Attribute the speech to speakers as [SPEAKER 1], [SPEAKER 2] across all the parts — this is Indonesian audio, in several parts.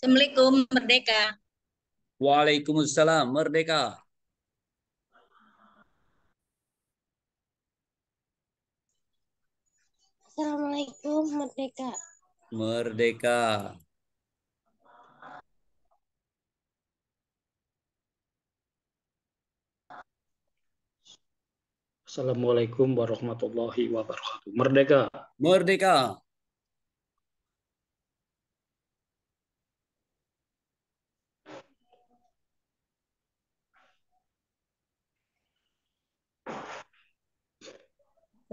[SPEAKER 1] Assalamualaikum, Merdeka.
[SPEAKER 2] Waalaikumsalam, merdeka.
[SPEAKER 3] Assalamualaikum, Merdeka.
[SPEAKER 2] Merdeka.
[SPEAKER 4] Assalamualaikum warahmatullahi wabarakatuh. Merdeka.
[SPEAKER 2] Merdeka.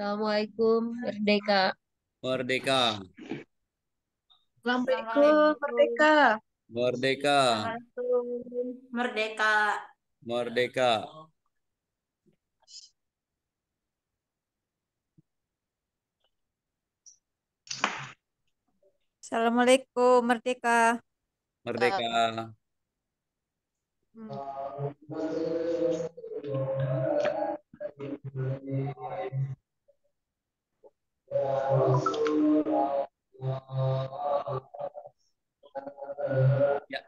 [SPEAKER 3] Assalamualaikum, Merdeka.
[SPEAKER 2] Merdeka.
[SPEAKER 1] Assalamualaikum, Merdeka.
[SPEAKER 2] Merdeka.
[SPEAKER 1] Assalamualaikum, Merdeka.
[SPEAKER 2] Merdeka.
[SPEAKER 5] Assalamualaikum, Merdeka.
[SPEAKER 2] Merdeka. Ya,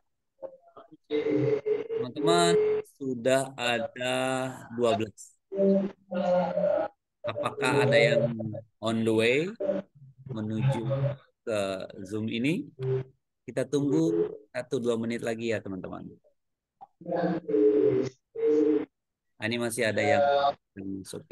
[SPEAKER 2] teman-teman, sudah ada 12. Apakah ada yang on the way menuju ke Zoom ini? Kita tunggu 1-2 menit lagi ya, teman-teman. Ini masih ada yang masuk.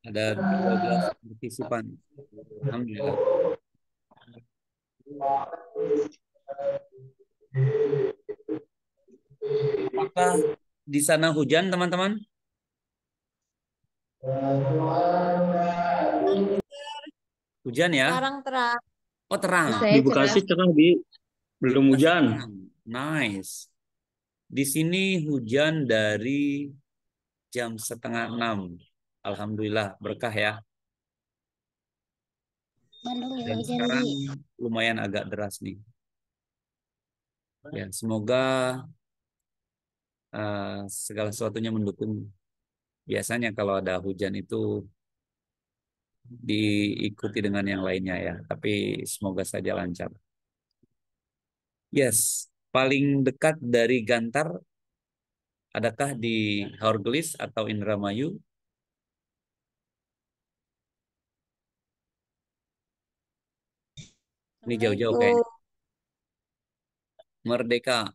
[SPEAKER 2] Ada 12 partisipan. Alhamdulillah. Apakah di sana hujan, teman-teman? Hujan ya?
[SPEAKER 5] Sekarang terang.
[SPEAKER 2] Oh, terang.
[SPEAKER 4] Di Bekasi cerah, Bi. Belum hujan.
[SPEAKER 2] Nice. Di sini hujan dari jam 5:30. Alhamdulillah, berkah ya.
[SPEAKER 3] Bandung juga
[SPEAKER 2] Dan
[SPEAKER 3] hujan,
[SPEAKER 2] sekarang
[SPEAKER 3] Bi.
[SPEAKER 2] lumayan agak deras nih. Ya, semoga segala sesuatunya mendukung. Biasanya kalau ada hujan itu diikuti dengan yang lainnya ya. Tapi semoga saja lancar. Yes, paling dekat dari Gantar adakah di Haurgelis atau Indramayu? Ini jauh-jauh kayaknya. Merdeka.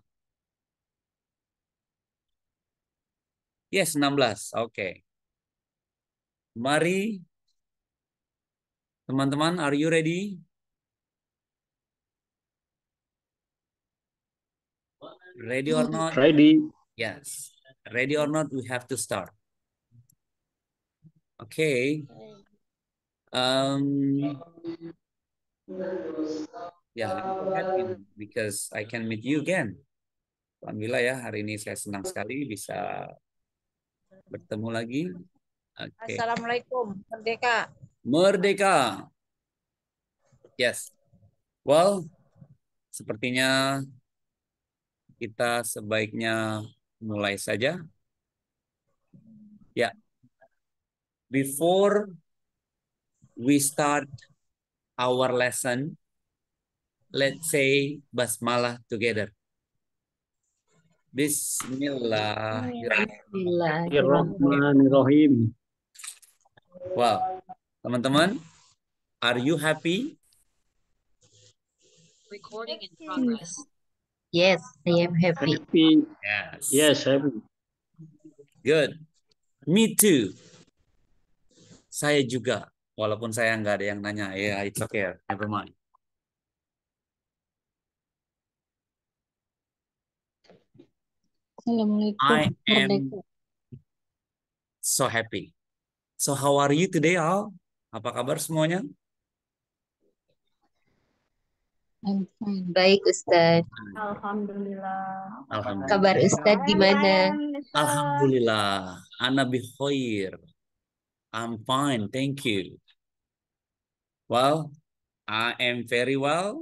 [SPEAKER 2] Yes, 16. Oke. Mari, teman-teman, are you ready? Ready or not?
[SPEAKER 4] Ready.
[SPEAKER 2] Yes. Ready or not, we have to start. Okay. Yeah, let me go ahead because I can meet you again. Alhamdulillah ya, hari ini saya senang sekali bisa bertemu lagi. Okay.
[SPEAKER 5] Assalamualaikum, Merdeka.
[SPEAKER 2] Merdeka. Yes. Well, sepertinya kita sebaiknya mulai saja. Ya. Before we start our lesson, let's say basmalah together.
[SPEAKER 4] Bismillahirrahmanirrahim.
[SPEAKER 2] Wow, teman-teman, are you happy?
[SPEAKER 1] Recording in progress.
[SPEAKER 3] Yes, I am happy.
[SPEAKER 2] Yes.
[SPEAKER 4] Yes, happy.
[SPEAKER 2] Good. Me too. Saya juga, walaupun saya nggak ada yang nanya. Ya, it's okay. Never mind. I am so happy. So how are you today, Al? Apa kabar semuanya?
[SPEAKER 3] I'm fine. Baik, Ustadz.
[SPEAKER 1] Alhamdulillah.
[SPEAKER 2] Alhamdulillah.
[SPEAKER 3] Kabar Ustadz gimana?
[SPEAKER 2] Alhamdulillah. Ana bi khair. I'm fine, thank you. Well, I am very well.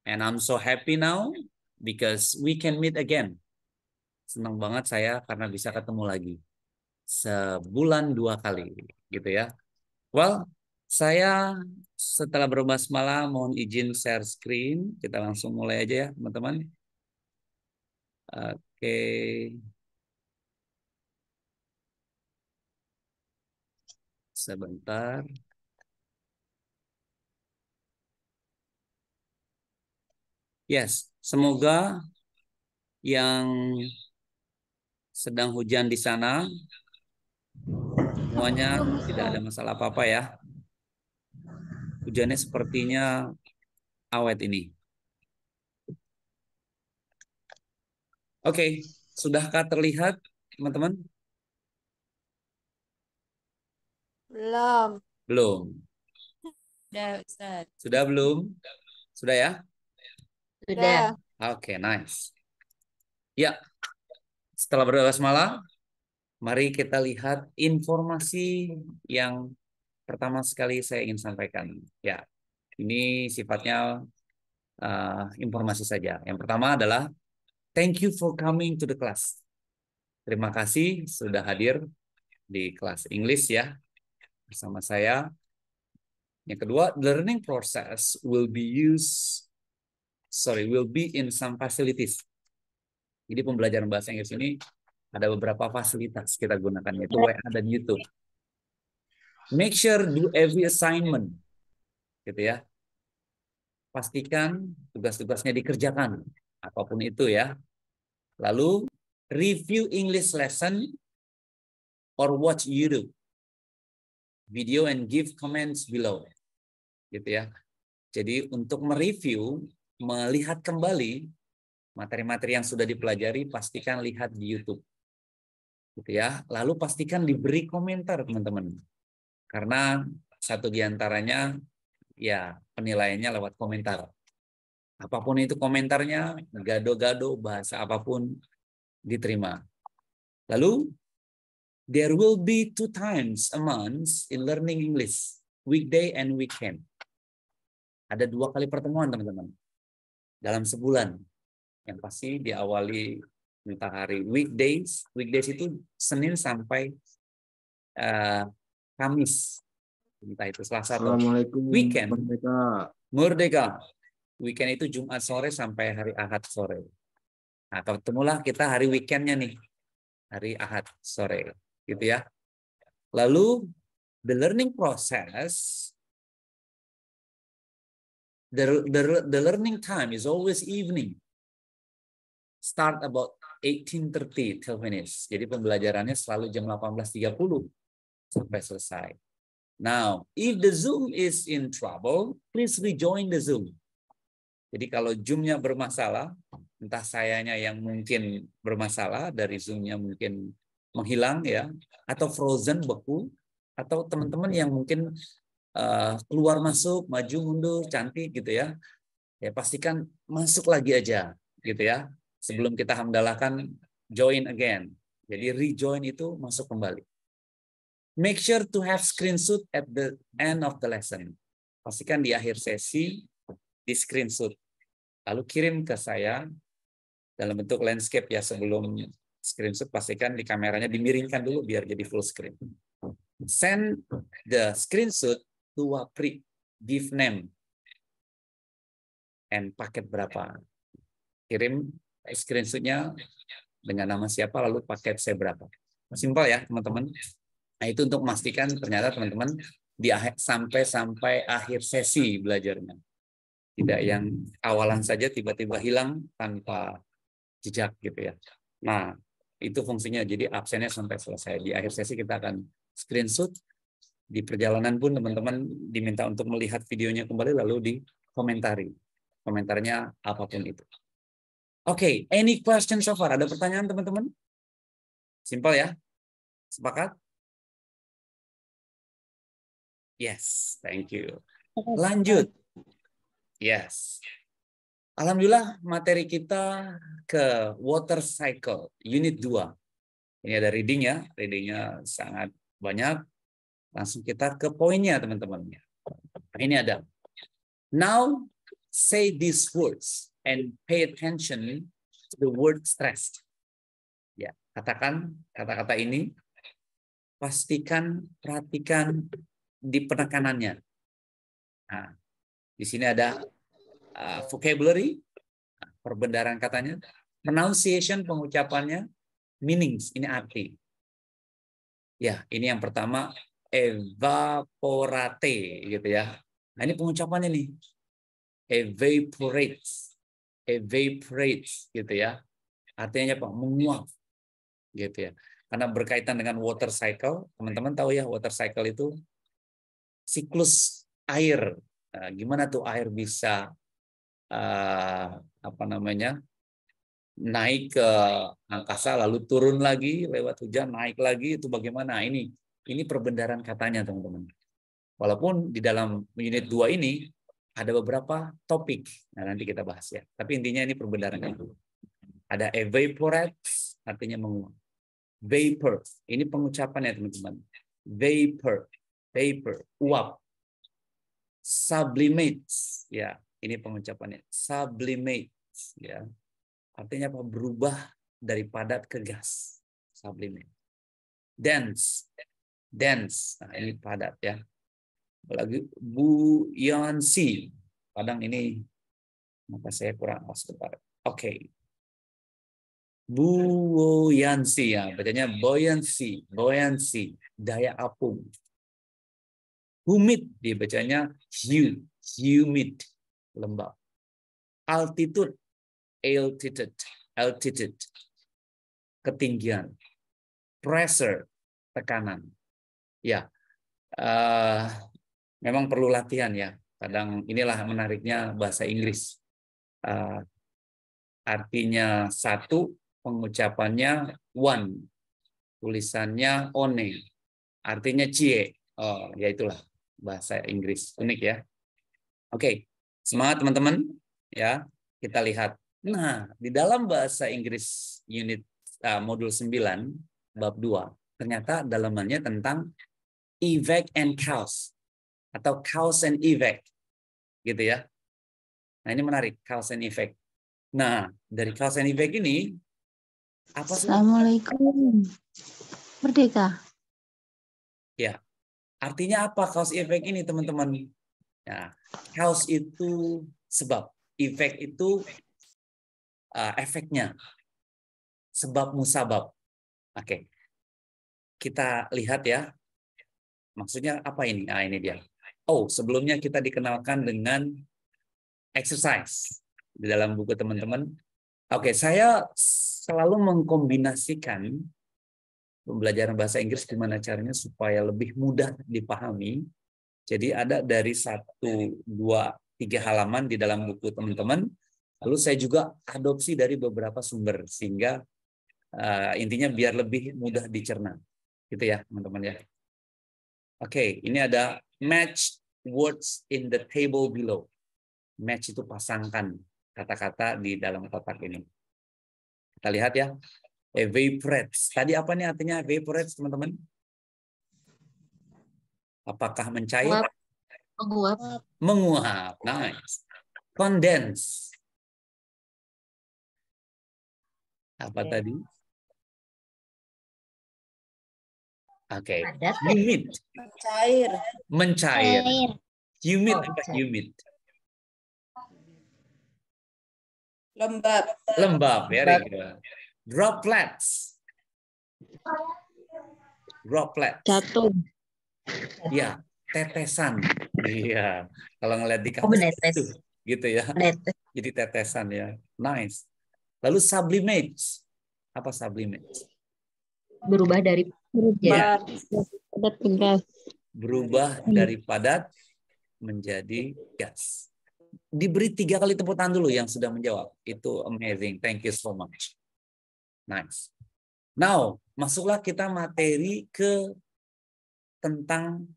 [SPEAKER 2] And I'm so happy now because we can meet again. Senang banget saya karena bisa ketemu lagi. Sebulan 2 kali gitu ya. Well, saya setelah berbasmalah mohon izin share screen. Kita langsung mulai aja ya, teman-teman. Oke. Sebentar. Yes, semoga yang sedang hujan di sana semuanya tidak ada masalah apa-apa ya. Hujannya sepertinya awet ini. Oke, sudahkah terlihat, teman-teman?
[SPEAKER 5] Belum.
[SPEAKER 2] Belum.
[SPEAKER 5] Sudah, Ustaz.
[SPEAKER 2] Sudah belum? Sudah ya?
[SPEAKER 3] Sudah.
[SPEAKER 2] Oke, nice. Ya, setelah berbasmalah, mari kita lihat informasi yang pertama sekali saya ingin sampaikan. Ya, ini sifatnya informasi saja. Yang pertama adalah thank you for coming to the class. Terima kasih sudah hadir di kelas English ya bersama saya. Yang kedua, learning process will be in some facilities. Jadi pembelajaran bahasa Inggris ini ada beberapa fasilitas kita gunakan, yaitu WA dan YouTube. Make sure do every assignment, gitu ya. Pastikan tugas-tugasnya dikerjakan, apapun itu ya. Lalu review English lesson or watch YouTube video and give comments below, gitu ya. Jadi untuk mereview, melihat kembali materi-materi yang sudah dipelajari, pastikan lihat di YouTube, gitu ya. Lalu pastikan diberi komentar, teman-teman, karena satu diantaranya ya penilaiannya lewat komentar. Apapun itu komentarnya, gado-gado, bahasa apapun diterima. Lalu there will be 2 times a month in learning English, weekday and weekend. Ada 2 kali pertemuan, teman-teman, dalam sebulan. Yang pasti diawali entah hari weekdays. Weekdays itu Senin sampai Kamis. Entah itu Selasa atau weekend. Merdeka. Weekend itu Jumat sore sampai hari Ahad sore. Nah, ketemulah kita hari weekendnya nih. Hari Ahad sore. Gitu ya. Lalu, the learning process, the learning time is always evening. Start about 18:30 till finish. Jadi pembelajarannya selalu jam 18.30 sampai selesai. Now, if the Zoom is in trouble, please rejoin the Zoom. Jadi kalau Zoom-nya bermasalah, entah sayanya yang mungkin bermasalah, dari Zoom-nya mungkin menghilang ya, atau frozen, beku, atau teman-teman yang mungkin keluar masuk, maju mundur, cantik gitu ya. Ya pastikan masuk lagi aja gitu ya. Sebelum kita hamdalahkan join again. Jadi rejoin itu masuk kembali. Make sure to have screenshot at the end of the lesson. Pastikan di akhir sesi di screenshot. Lalu kirim ke saya dalam bentuk landscape ya. Sebelum screenshot pastikan di kameranya dimiringkan dulu biar jadi full screen. Send the screenshot to Wapri, give name and paket berapa. Kirim screenshotnya dengan nama siapa lalu paket saya berapa. Simpel ya teman-teman. Nah itu untuk memastikan ternyata teman-teman di sampai akhir sesi belajarnya. Tidak yang awalan saja tiba-tiba hilang tanpa jejak gitu ya. Nah itu fungsinya. Jadi absennya sampai selesai. Di akhir sesi kita akan screenshot. Di perjalanan pun teman-teman diminta untuk melihat videonya kembali lalu dikomentari. Komentarnya apapun itu. Oke, any question so far? Ada pertanyaan teman-teman? Simpel ya? Sepakat? Yes, thank you. Lanjut. Yes. Alhamdulillah materi kita ke water cycle, unit 2. Ini ada reading ya, readingnya sangat banyak. Langsung kita ke poinnya teman-teman. Ini ada. Now say these words and pay attention to the word stressed. Ya, katakan kata-kata ini, pastikan, perhatikan di penekanannya. Nah, di sini ada vocabulary, perbendaharaan katanya, pronunciation, pengucapannya, meanings, ini arti. Ya, ini yang pertama, evaporate, gitu ya. Nah, ini pengucapannya nih. Evaporates, evaporates, gitu ya. Artinya apa? Menguap, gitu ya. Karena berkaitan dengan water cycle, teman-teman tahu ya, water cycle itu siklus air. Nah, gimana tuh air bisa naik ke angkasa lalu turun lagi lewat hujan, naik lagi, itu bagaimana? Ini perbendaharaan katanya, teman-teman. Walaupun di dalam unit 2 ini ada beberapa topik. Nah, nanti kita bahas ya. Tapi intinya ini perbendaharaan itu. Ada evaporate, artinya menguap. Vapor, ini pengucapannya, teman-teman. Vapor, vapor, uap. Sublimates, ya, ini pengucapannya. Sublimates, ya. Artinya apa? Berubah dari padat ke gas. Sublimate. Dense. Dense. Nah, ini padat ya. Apalagi buoyancy. Kadang ini maka saya kurang sebentar. Oke. Buoyancy ya, bacanya buoyancy, buoyancy, daya apung. Humid dibacanya humid, lembab. Altitude, altitude, ketinggian. Pressure, tekanan. Ya, memang perlu latihan ya. Kadang inilah menariknya bahasa Inggris. Artinya satu, pengucapannya one, tulisannya one, artinya cie. Oh, ya itulah bahasa Inggris, unik ya. Oke, semangat teman-teman ya. Kita lihat. Nah, di dalam bahasa Inggris unit modul 9 bab 2, ternyata dalamannya tentang evac and cause atau cause and effect. Gitu ya. Nah, ini menarik, cause and effect. Nah, dari cause and effect ini apa sih?
[SPEAKER 3] Assalamualaikum. Merdeka.
[SPEAKER 2] Ya. Artinya apa cause effect ini, teman-teman? Ya, cause itu sebab, effect itu efeknya. Sebab musabab. Oke. Kita lihat ya. Maksudnya apa ini? Ah, ini dia. Oh, sebelumnya kita dikenalkan dengan exercise di dalam buku teman-teman. Oke, saya selalu mengkombinasikan pembelajaran bahasa Inggris gimana caranya supaya lebih mudah dipahami. Jadi ada dari 1, 2, 3 halaman di dalam buku teman-teman. Lalu saya juga adopsi dari beberapa sumber sehingga intinya biar lebih mudah dicerna. Gitu ya, teman-teman ya. Oke, ini ada match words in the table below. Match itu pasangkan kata-kata di dalam kotak ini. Kita lihat ya. Evaporates. Tadi apa nih artinya evaporates, teman-teman? Apakah mencair?
[SPEAKER 3] Menguap.
[SPEAKER 2] Menguap. Nice. Condense. Apa tadi? Oke. Humid.
[SPEAKER 5] Mencair.
[SPEAKER 2] Mencair. Humid apa humid?
[SPEAKER 5] Lembab.
[SPEAKER 2] Lembab. Very good. Droplets. Droplets.
[SPEAKER 3] Jatuh.
[SPEAKER 2] Ya, tetesan. Iya. Kalau ngeliat di
[SPEAKER 3] Oh,
[SPEAKER 2] kamus
[SPEAKER 3] menetes.
[SPEAKER 2] gitu ya.
[SPEAKER 3] Menetes.
[SPEAKER 2] Jadi tetesan ya. Nice. Lalu sublimates. Apa sublimates?
[SPEAKER 3] Berubah dari
[SPEAKER 2] Ya.
[SPEAKER 3] padat ke gas.
[SPEAKER 2] Berubah dari padat menjadi gas. Diberi 3 kali tepuk tangan dulu yang sudah menjawab. Itu amazing. Thank you so much. Nice. Now, masuklah kita materi ke tentang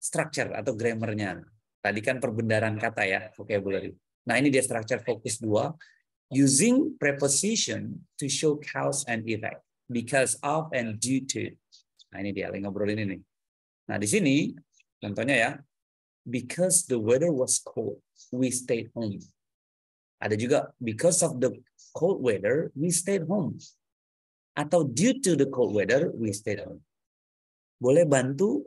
[SPEAKER 2] structure atau grammarnya. Tadi kan perbendaharaan kata ya, vocabulary. Nah, ini dia structure fokus 2. Using preposition to show cause and effect. Because of and due to. Nah, ini dia, lagi ngobrolin ini. Nah, di sini contohnya ya. Because the weather was cold, we stayed home. Ada juga because of the cold weather, we stayed home. Atau due to the cold weather, we stayed home. Boleh bantu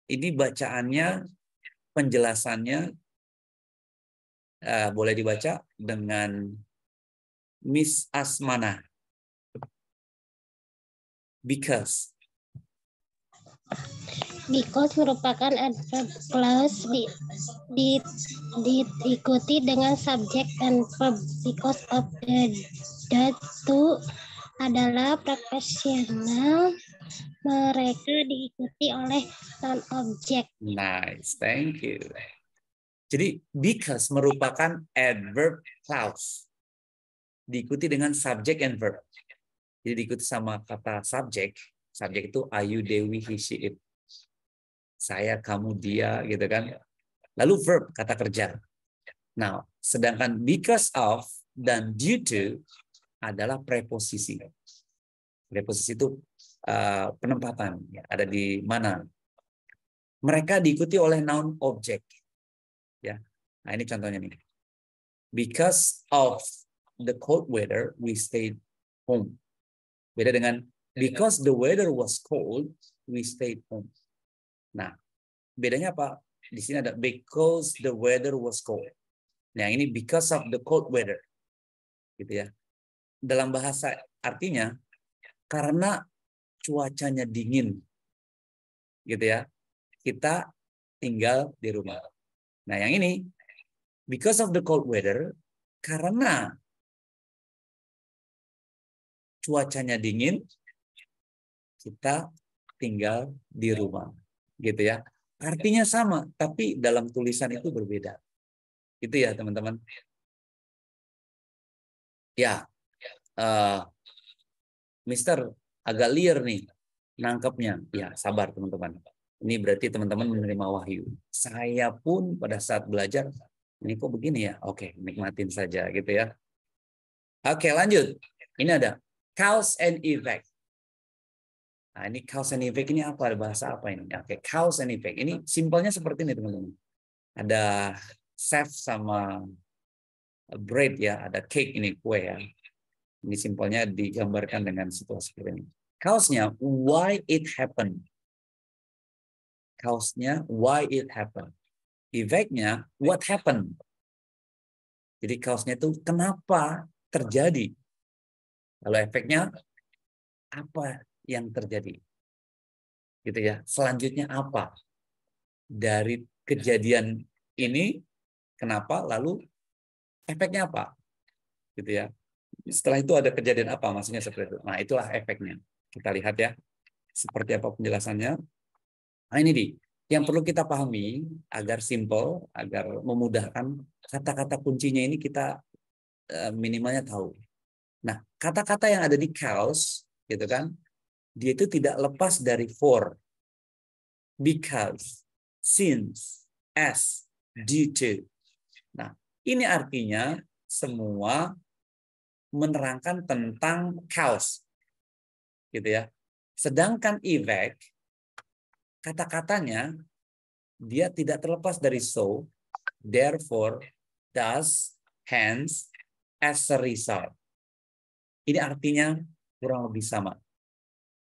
[SPEAKER 2] ini bacaannya, penjelasannya boleh dibaca dengan Miss Asmana. Because
[SPEAKER 6] merupakan adverb clause diikuti dengan subject and verb. Because of that two adalah prepositional, mereka diikuti oleh non-objek.
[SPEAKER 2] Nice, thank you. Jadi because merupakan adverb clause diikuti dengan subject and verb. Jadi diikuti sama kata subject. Subject itu ayu, dewi, he, she, it. Saya, kamu, dia, gitu kan. Lalu verb, kata kerja. Nah, sedangkan because of dan due to adalah preposisi. Preposisi itu penempatan, ya, ada di mana. Mereka diikuti oleh noun object. Ya. Nah, ini contohnya nih. Because of the cold weather, we stayed home. Beda dengan because the weather was cold, we stayed home. Nah, bedanya apa? Di sini ada because the weather was cold. Nah, ini because of the cold weather. Gitu ya. Dalam bahasa artinya karena cuacanya dingin. Gitu ya. Kita tinggal di rumah. Nah, yang ini because of the cold weather, karena cuacanya dingin, kita tinggal di rumah. Gitu ya. Artinya sama, tapi dalam tulisan itu berbeda. Itu ya, teman-teman. Ya, Mister agak liar nih nangkepnya. Ya, sabar teman-teman. Ini berarti teman-teman menerima wahyu. Saya pun pada saat belajar, ini kok begini ya? Oke, nikmatin saja gitu ya. Oke, lanjut. Ini ada cause and effect. Nah, ini cause and effect ini apa? Bahasa apa ini? Oke, cause and effect. Ini simpelnya seperti ini, teman-teman. Ada chef sama bread ya, ada cake ini, kue ya. Ini simpelnya digambarkan dengan situasi seperti ini. Cause-nya why it happened. Cause-nya why it happened. Effect-nya what happened. Jadi cause-nya itu kenapa terjadi. Kalau efeknya apa yang terjadi. Gitu ya. Selanjutnya apa? Dari kejadian ini kenapa lalu efeknya apa? Gitu ya. Setelah itu ada kejadian apa? Maksudnya seperti itu. Nah, itulah efeknya. Kita lihat ya. Seperti apa penjelasannya. Nah, ini di yang perlu kita pahami agar simple, agar memudahkan kata-kata kuncinya ini kita minimalnya tahu. Nah, kata-kata yang ada di cause, gitu kan, dia itu tidak lepas dari for, because, since, as, due to. Nah, ini artinya semua menerangkan tentang cause, gitu ya. Sedangkan effect, kata-katanya dia tidak terlepas dari so, therefore, thus, hence, as a result. Ini artinya kurang lebih sama.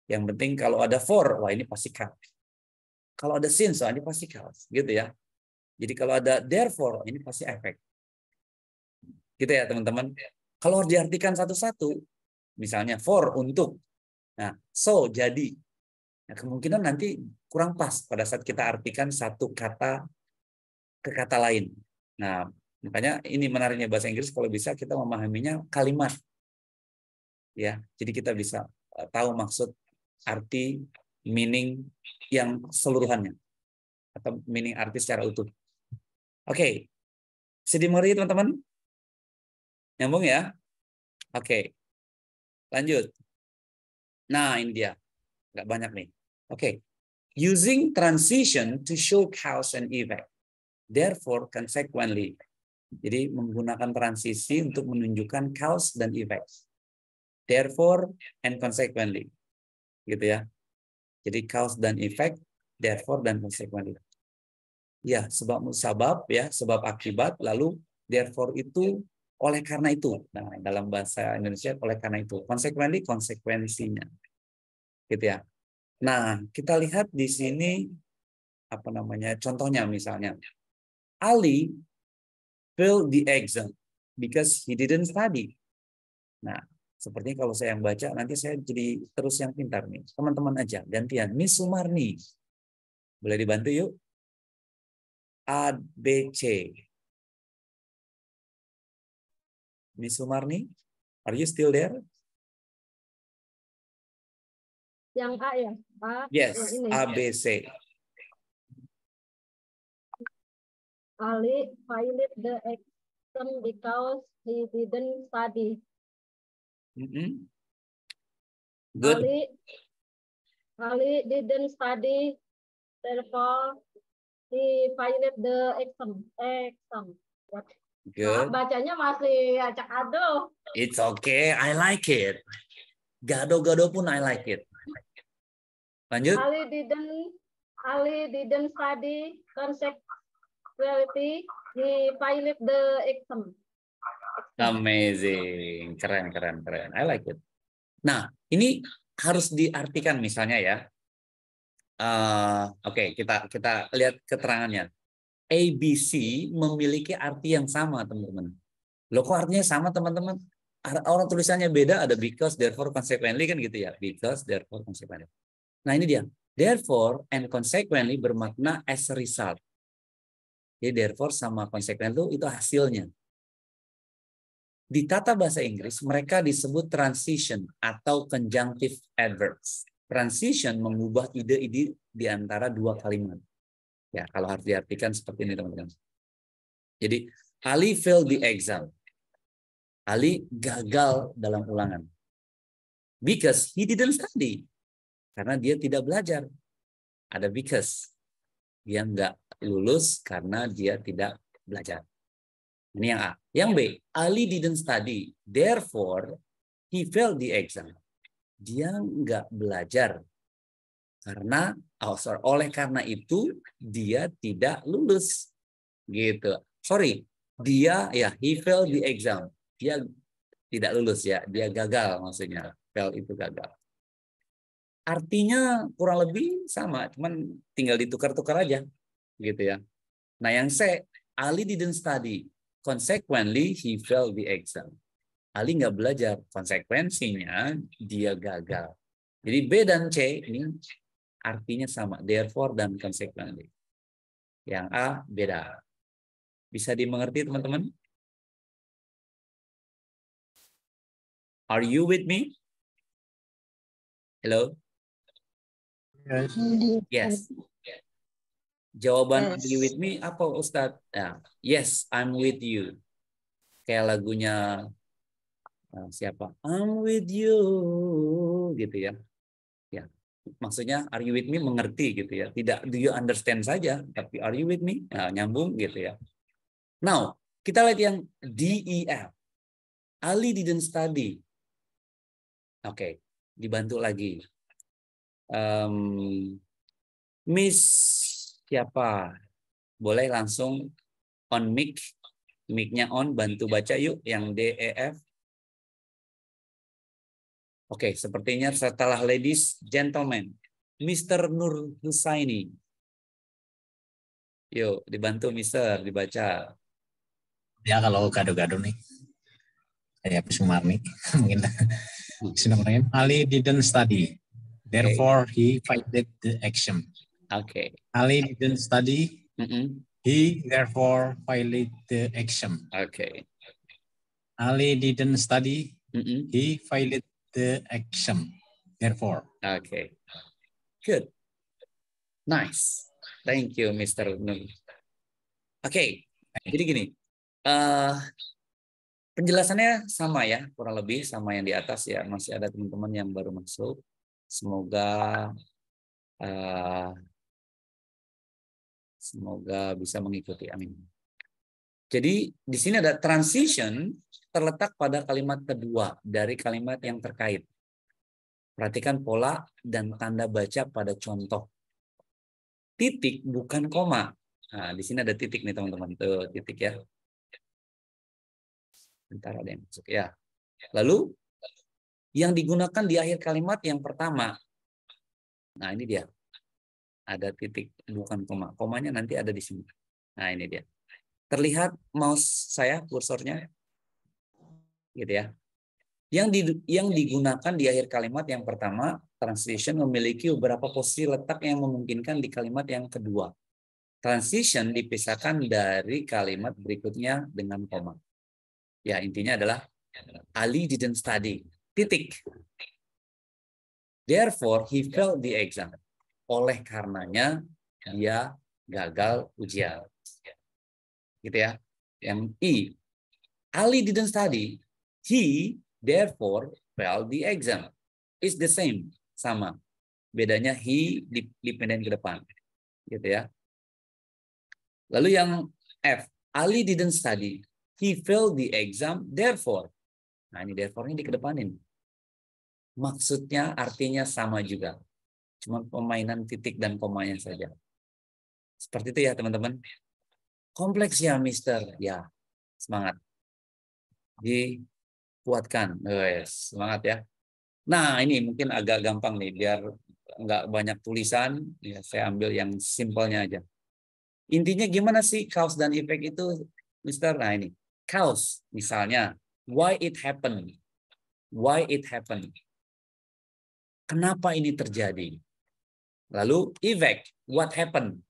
[SPEAKER 2] Yang penting kalau ada for, wah ini pasti cause. Kalau ada since, wah ini pasti cause, gitu ya. Jadi kalau ada therefore, ini pasti effect. Gitu ya teman-teman. Kalau harus diartikan satu-satu, misalnya for, untuk. Nah, so, jadi. Nah, kemungkinan nanti kurang pas pada saat kita artikan satu kata ke kata lain. Nah, makanya ini menariknya bahasa Inggris kalau bisa kita memahaminya kalimat. Ya, jadi kita bisa tahu maksud, arti, meaning yang seluruhannya atau meaning arti secara utuh. Oke. Sedih mengerti teman-teman? Nyambung ya? Oke. Lanjut. Nah, ini dia. Nggak banyak nih. Oke. Using transition to show cause and effect. Therefore, consequently. Jadi menggunakan transisi untuk menunjukkan cause dan effect. Therefore and consequently. Gitu ya. Jadi cause dan effect, therefore dan consequently. Ya, sebab musabab ya, sebab akibat, lalu therefore itu oleh karena itu. Nah, dalam bahasa Indonesia oleh karena itu. Consequently, konsekuensinya. Gitu ya. Nah, kita lihat di sini apa namanya? Contohnya misalnya Ali failed the exam because he didn't study. Nah, sepertinya kalau saya yang baca nanti saya jadi terus yang pintar nih. Teman-teman aja gantian. Miss Sumarni. Boleh dibantu yuk? A, B, C. Miss Sumarni, are you still there?
[SPEAKER 1] Yang A ya? A,
[SPEAKER 2] Yes,
[SPEAKER 1] yang ini.
[SPEAKER 2] A, B, C.
[SPEAKER 1] Ali failed the exam because he didn't study.
[SPEAKER 2] Good.
[SPEAKER 1] Ali didn't study, therefore he failed the exam. Maaf,
[SPEAKER 2] Good.
[SPEAKER 1] bacanya masih acak aduh.
[SPEAKER 2] It's okay. I like it. Gado-gado pun I like it. Lanjut.
[SPEAKER 1] Ali didn't study, consequently he failed the exam.
[SPEAKER 2] Amazing. Keren. I like it. Nah, ini harus diartikan misalnya ya. Oke, kita lihat keterangannya. ABC memiliki arti yang sama, teman-teman. Loh, kok artinya sama, teman-teman? Orang tulisannya beda, ada because, therefore, consequently kan gitu ya. Because, therefore, consequently. Nah, ini dia. Therefore and consequently bermakna as a result. Jadi therefore sama consequently itu hasilnya. Di tata bahasa Inggris, mereka disebut transition atau conjunctive adverbs. Transition mengubah ide-ide di antara dua kalimat. Ya, kalau harus diartikan seperti ini, teman-teman. Jadi, Ali failed the exam. Ali gagal dalam ulangan. Because he didn't study. Karena dia tidak belajar. Ada because. Dia nggak lulus karena dia tidak belajar. Ini yang A. Yang B, Ali didn't study. Therefore, he failed the exam. Dia nggak belajar. Karena, oleh karena itu, dia tidak lulus. Gitu. Sorry, he failed the exam. Dia tidak lulus ya, dia gagal maksudnya. Fail itu gagal. Artinya kurang lebih sama, cuman tinggal ditukar-tukar aja. Gitu ya. Nah yang C, Ali didn't study. Consequently, he failed the exam. Ali nggak belajar. Konsekuensinya, dia gagal. Jadi B dan C ini artinya sama. Therefore dan consequently. Yang A beda. Bisa dimengerti teman-teman? Are you with me? Hello? Yes. Jawaban are you with me apa Ustadz? Nah, yes, I'm with you. Kayak lagunya siapa? I'm with you gitu ya. Ya. Maksudnya are you with me mengerti gitu ya. Tidak do you understand saja, tapi are you with me? Nah, nyambung gitu ya. Now, kita lihat yang DEF. Ali didn't study. Oke, dibantu lagi. Miss siapa? Boleh langsung on mic. Mic-nya on, bantu baca yuk yang DEF. Oke, sepertinya setelah ladies, gentlemen. Mr. Nur Husaini. Yuk, dibantu Mister, dibaca.
[SPEAKER 7] Ya kalau gado-gado nih. Kayak Sumarni. Mungkin. Bismillahirrahmanirrahim. Ali didn't study. Therefore, he failed the exam.
[SPEAKER 2] Okay.
[SPEAKER 7] Ali didn't study. He therefore failed the exam.
[SPEAKER 2] Okay.
[SPEAKER 7] Ali didn't study. He failed the exam. Therefore.
[SPEAKER 2] Okay. Good. Nice. Thank you, Mr. Nur. Oke. Jadi gini. Penjelasannya sama ya, kurang lebih sama yang di atas ya. Masih ada teman-teman yang baru masuk. Semoga bisa mengikuti. Amin. Jadi di sini ada transition terletak pada kalimat kedua dari kalimat yang terkait. Perhatikan pola dan tanda baca pada contoh. Titik bukan koma. Nah, di sini ada titik nih teman-teman. Tuh, titik ya. Bentar ada yang masuk ya. Lalu yang digunakan di akhir kalimat yang pertama. Nah, ini dia. Ada titik, bukan koma. Komanya nanti ada di sini. Nah, ini dia. Terlihat mouse saya, kursornya? Gitu ya. Yang digunakan di akhir kalimat yang pertama, transition memiliki beberapa posisi letak yang memungkinkan di kalimat yang kedua. Transition dipisahkan dari kalimat berikutnya dengan koma. Ya, intinya adalah Ali didn't study. Titik. Therefore, he failed the exam. Oleh karenanya, dia gagal ujian. Gitu ya. Yang I. Ali didn't study. He, therefore, failed the exam. It's the same. Sama. Bedanya he dipindahin ke depan. Gitu ya. Lalu yang F. Ali didn't study. He failed the exam, therefore. Nah, ini therefore-nya dikedepanin. Maksudnya, artinya sama juga. Cuma pemainan titik dan komanya saja. Seperti itu ya, teman-teman. Kompleks ya, Mister. Ya, semangat. Dikuatkan. Semangat ya. Nah, ini mungkin agak gampang nih, biar nggak banyak tulisan. Ya, saya ambil yang simpelnya aja. Intinya gimana sih cause dan effect itu, Mister? Nah, ini. Cause, misalnya, why it happened. Why it happened. Kenapa ini terjadi? Lalu effect, what happened?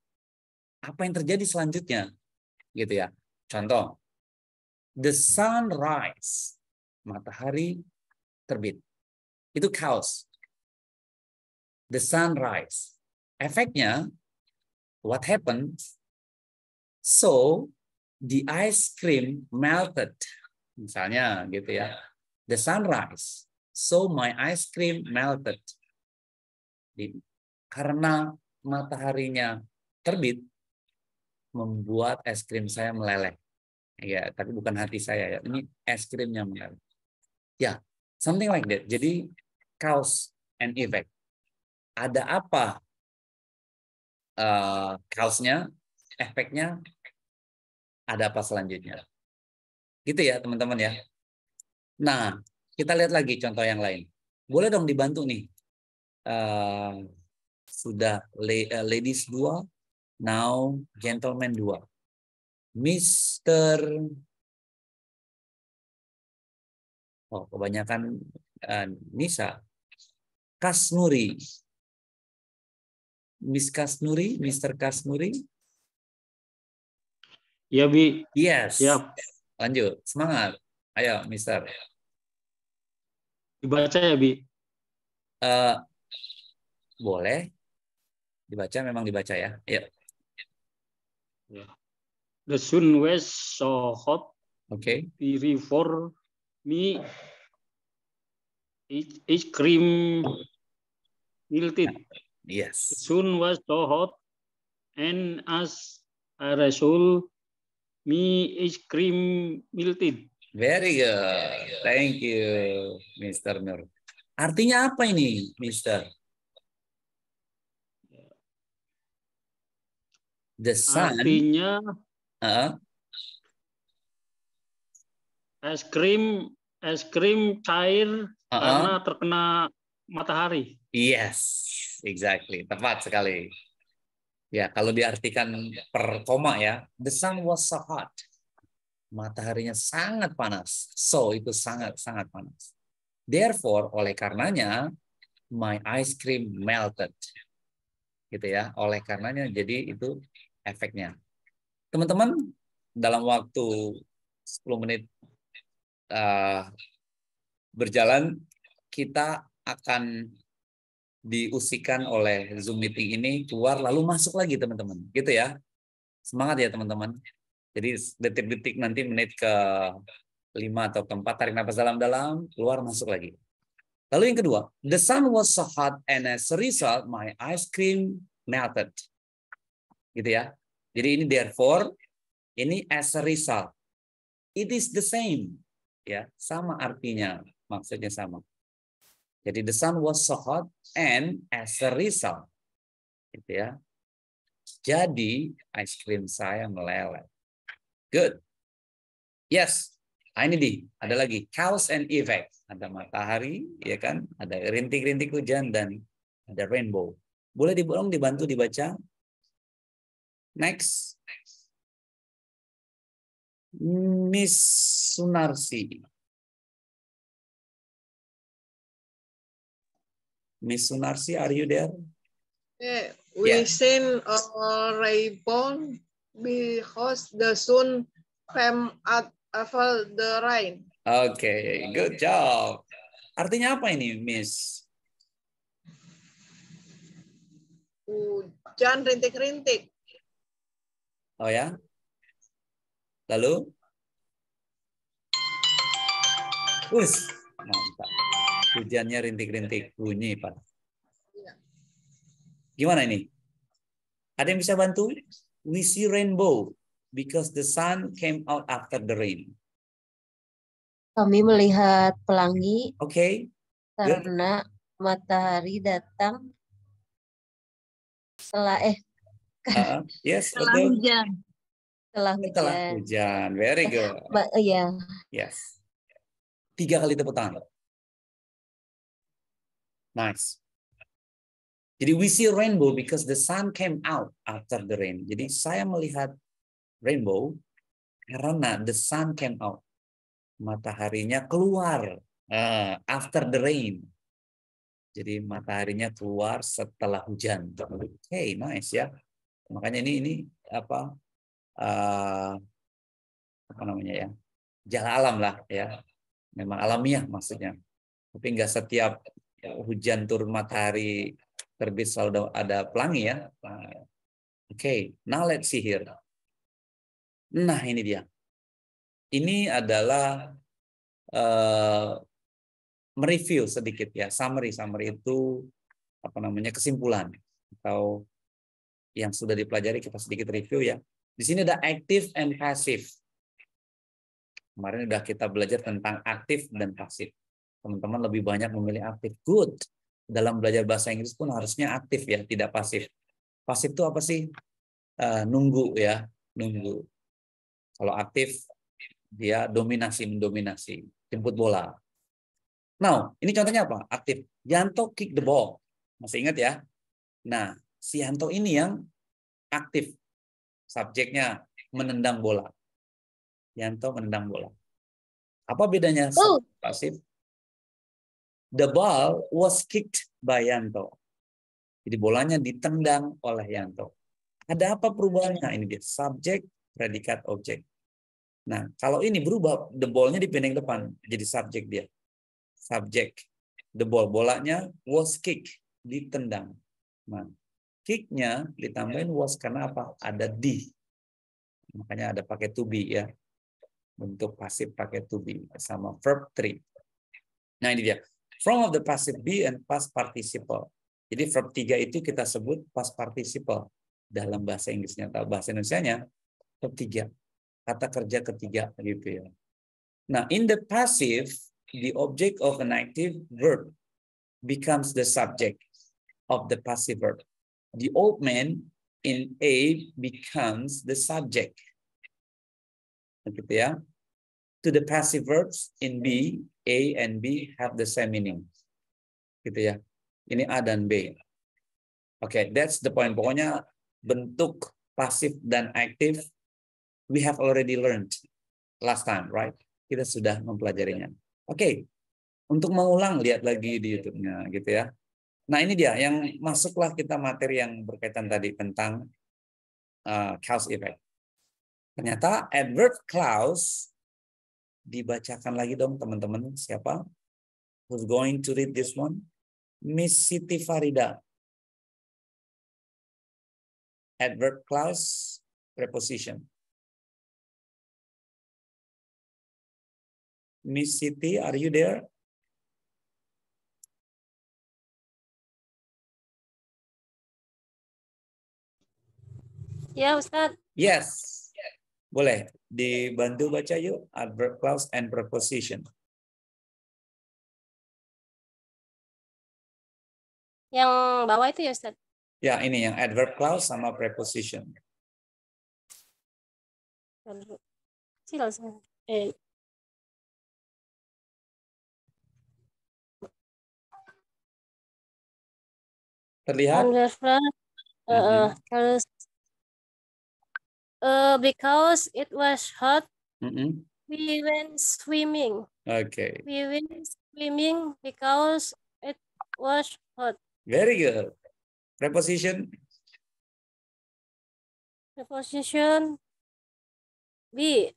[SPEAKER 2] Apa yang terjadi selanjutnya? Gitu ya. Contoh, the sun rise, matahari terbit. Itu cause. The sun rise. Efeknya, what happened? So, the ice cream melted. Misalnya gitu ya. The sun rise. So, my ice cream melted. Karena mataharinya terbit, membuat es krim saya meleleh. Ya, tapi bukan hati saya ya. Ini es krimnya meleleh. Ya, something like that. Jadi cause and effect. Ada apa cause-nya, efeknya, ada apa selanjutnya. Gitu ya, teman-teman ya. Nah, kita lihat lagi contoh yang lain. Boleh dong dibantu nih. Sudah ladies 2, now gentleman 2. Mr. Oh, kebanyakan Nisa. Kasnuri. Miss Kasnuri, Mr. Kasnuri.
[SPEAKER 4] Ya, Bi.
[SPEAKER 2] Yes.
[SPEAKER 4] Siap.
[SPEAKER 2] Lanjut. Semangat. Ayo, Mister.
[SPEAKER 4] Dibaca ya, Bi?
[SPEAKER 2] Boleh. Dibaca, memang dibaca ya. Ayo.
[SPEAKER 4] The sun was so hot.
[SPEAKER 2] Oke.
[SPEAKER 4] Before me, ice cream melted.
[SPEAKER 2] Yes.
[SPEAKER 4] The sun was so hot, and as a result, me ice cream melted.
[SPEAKER 2] Very good. Thank you, Mr. Nur. Artinya apa ini, Mister? The sun.
[SPEAKER 4] Artinya es krim cair karena terkena matahari.
[SPEAKER 2] Yes, exactly. Tepat sekali. Ya, kalau diartikan per koma ya, the sun was so hot. Mataharinya sangat panas. So, itu sangat-sangat panas. Therefore, oleh karenanya, my ice cream melted. Gitu ya. Oleh karenanya, jadi itu efeknya. Teman-teman, dalam waktu 10 menit berjalan, kita akan diusikan oleh Zoom meeting ini keluar lalu masuk lagi, teman-teman. Gitu ya. Semangat ya, teman-teman. Jadi detik-detik nanti menit ke 5 atau ke-4 tarik nafas dalam-dalam, keluar masuk lagi. Lalu yang kedua, the sun was so hot and as a result my ice cream melted. Gitu ya. Jadi ini therefore, ini as a result. It is the same. Ya, sama artinya, maksudnya sama. Jadi the sun was so hot and as a result. Gitu ya. Jadi ice cream saya meleleh. Good. Yes. Ini ada lagi cause and effect. Ada matahari, ya kan? Ada rintik-rintik hujan dan ada rainbow. Boleh dibantu dibaca. Next. Miss Sunarsi. Miss Sunarsi, are you there?
[SPEAKER 8] We seen a rainbow because the sun came out after the rain.
[SPEAKER 2] Okay, good job. Artinya apa ini, Miss?
[SPEAKER 8] Hujan rintik-rintik.
[SPEAKER 2] Oh ya? Lalu? Mantap. Hujannya rintik-rintik bunyi, Pak. Gimana ini? Ada yang bisa bantu? We see rainbow because the sun came out after the rain.
[SPEAKER 3] Kami melihat pelangi
[SPEAKER 2] Okay.
[SPEAKER 3] karena matahari datang setelah
[SPEAKER 2] Yes,
[SPEAKER 3] setelah
[SPEAKER 2] betul.
[SPEAKER 3] hujan. Setelah
[SPEAKER 2] Hujan. Very good.
[SPEAKER 3] Iya.
[SPEAKER 2] Yes. 3 kali tepuk tangan. Nice. Jadi we see rainbow because the sun came out after the rain. Jadi saya melihat rainbow karena the sun came out. Mataharinya keluar after the rain. Jadi mataharinya keluar setelah hujan. Hey, nice ya. Makanya ini apa namanya ya? Jala alam lah ya. Memang alamiah maksudnya. Tapi nggak setiap hujan turun matahari terbit selalu ada pelangi ya. Okay, now let's see here. Nah, ini dia. Ini adalah mereview sedikit ya. Summary itu apa namanya, kesimpulan atau yang sudah dipelajari, kita sedikit review ya. Di sini ada active and passive. Kemarin udah kita belajar tentang aktif dan pasif. Teman-teman lebih banyak memilih aktif. Good. Dalam belajar bahasa Inggris pun harusnya aktif ya, tidak pasif. Pasif itu apa sih? Nunggu ya, nunggu. Kalau aktif dia mendominasi, jemput bola. Now, ini contohnya apa? Aktif. Yanto kick the ball. Masih ingat ya? Nah, si Yanto ini yang aktif. Subjeknya menendang bola. Yanto menendang bola. Apa bedanya pasif? The ball was kicked by Yanto. Jadi bolanya ditendang oleh Yanto. Ada apa perubahannya? Ini dia, subjek, predikat, objek. Nah, kalau ini berubah, the ball-nya dipindah ke depan, jadi subjek dia. Subjek, the ball, bolanya was kicked, ditendang. Nah, kick-nya ditambahin was karena apa? Ada di. Makanya ada pakai to be ya. Bentuk pasif pakai to be sama verb 3. Nah, ini dia. Form of the passive be and past participle. Jadi verb 3 itu kita sebut past participle dalam bahasa Inggrisnya. Atau bahasa Indonesianya verb 3. Kata kerja ketiga gitu ya. Nah, in the passive, the object of an active verb becomes the subject of the passive verb. The old man in A becomes the subject. Gitu ya. To the passive verbs in B, A and B have the same meaning. Gitu ya. Ini A dan B. Oke, that's the point. Pokoknya bentuk pasif dan aktif we have already learned last time, right? Kita sudah mempelajarinya. Oke. Untuk mengulang, lihat lagi di YouTube-nya gitu ya. Nah, ini dia yang masuklah kita materi yang berkaitan tadi tentang cause effect. Ternyata adverb clause dibacakan lagi dong teman-teman. Siapa? Who's going to read this one? Miss Siti Farida. Adverb clause, preposition. Miss Siti, are you there?
[SPEAKER 9] Ya, Ustaz.
[SPEAKER 2] Yes. Boleh dibantu baca yuk adverb clause and preposition.
[SPEAKER 9] Yang bawah itu ya, Ustaz?
[SPEAKER 2] Ya, ini yang adverb clause sama preposition.
[SPEAKER 9] Kecil,
[SPEAKER 2] Terlihat?
[SPEAKER 9] On the floor. Terus, because it was hot, we went swimming.
[SPEAKER 2] Okay.
[SPEAKER 9] We went swimming because it was hot.
[SPEAKER 2] Very good. Preposition?
[SPEAKER 9] Preposition B.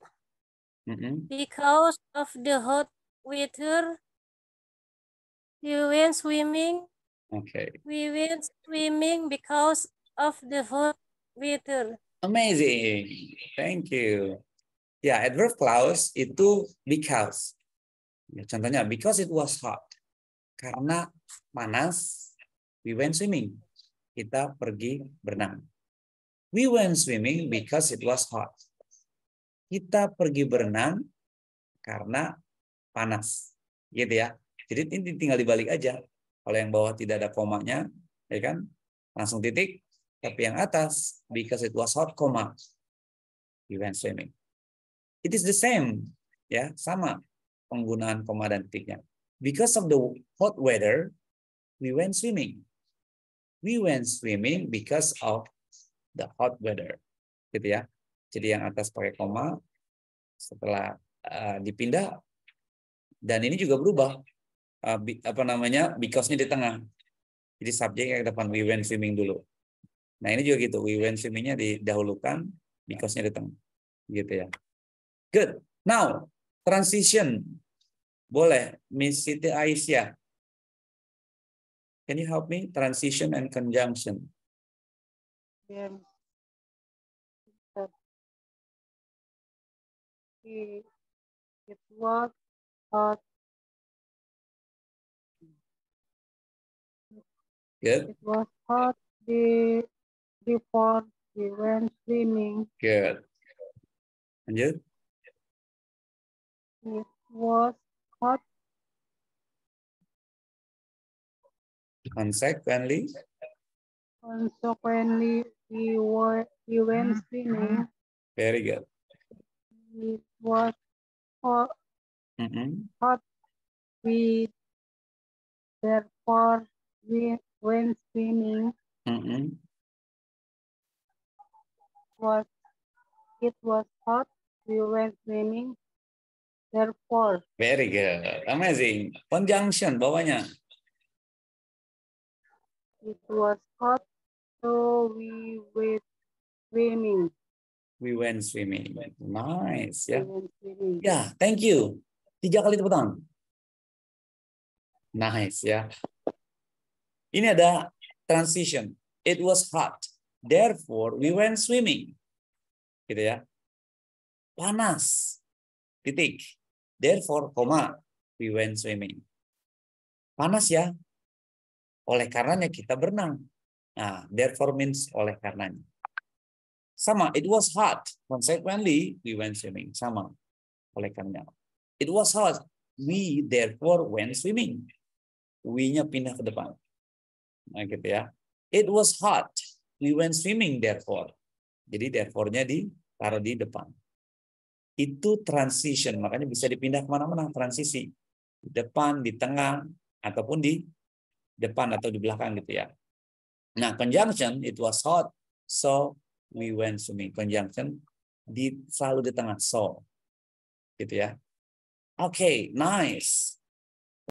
[SPEAKER 9] Because of the hot weather, we went swimming.
[SPEAKER 2] Okay.
[SPEAKER 9] We went swimming because of the hot weather.
[SPEAKER 2] Amazing. Thank you. Ya, adverb clause itu because. Ya, contohnya, because it was hot. Karena panas, we went swimming. Kita pergi berenang. We went swimming because it was hot. Kita pergi berenang karena panas. Gitu ya. Jadi ini tinggal dibalik aja. Kalau yang bawah tidak ada komanya, ya kan? Langsung titik. Tapi yang atas, because it was hot, koma. We went swimming. It is the same. Ya, sama penggunaan koma dan titiknya. Because of the hot weather, we went swimming. We went swimming because of the hot weather. Gitu ya. Jadi yang atas pakai koma, setelah dipindah, dan ini juga berubah. Because-nya di tengah. Jadi subjeknya ke depan, we went swimming dulu. Nah ini juga gitu, we went swimming-nya didahulukan, because-nya di tengah. Gitu ya. Good. Now, transition. Boleh, Miss Siti Aisyah. Can you help me? Transition and conjunction.
[SPEAKER 10] Yeah. It was hot.
[SPEAKER 2] Good.
[SPEAKER 10] It was hot before we went swimming.
[SPEAKER 2] Good. Lanjut.
[SPEAKER 10] It was hot.
[SPEAKER 2] Consequently,
[SPEAKER 10] we went swimming.
[SPEAKER 2] very good.
[SPEAKER 10] It was hot. Hot. Therefore, we went swimming. It was hot. We went swimming. Therefore.
[SPEAKER 2] Very good. Amazing. Conjunction bawahnya.
[SPEAKER 10] It was hot, so we went swimming.
[SPEAKER 2] We went swimming. Nice ya.
[SPEAKER 10] Swimming.
[SPEAKER 2] Ya, thank you. 3 kali tepuk tangan. Nice ya. Ini ada transition. It was hot. Therefore, we went swimming. Gitu ya. Panas. Titik. Therefore, koma, we went swimming. Panas ya. Oleh karenanya kita berenang. Nah, therefore means oleh karenanya. Sama, it was hot. Consequently, we went swimming. Sama, oleh karenanya. It was hot. We therefore went swimming. We-nya pindah ke depan. Nah, gitu ya. It was hot. We went swimming therefore. Jadi therefore-nya ditaruh di depan. Itu transition, makanya bisa dipindah kemana-mana, transisi. Di depan, di tengah, ataupun di depan atau di belakang gitu ya. Nah, conjunction, it was hot, so we went swimming. Conjunction selalu di tengah, so. Gitu ya. Okay, nice.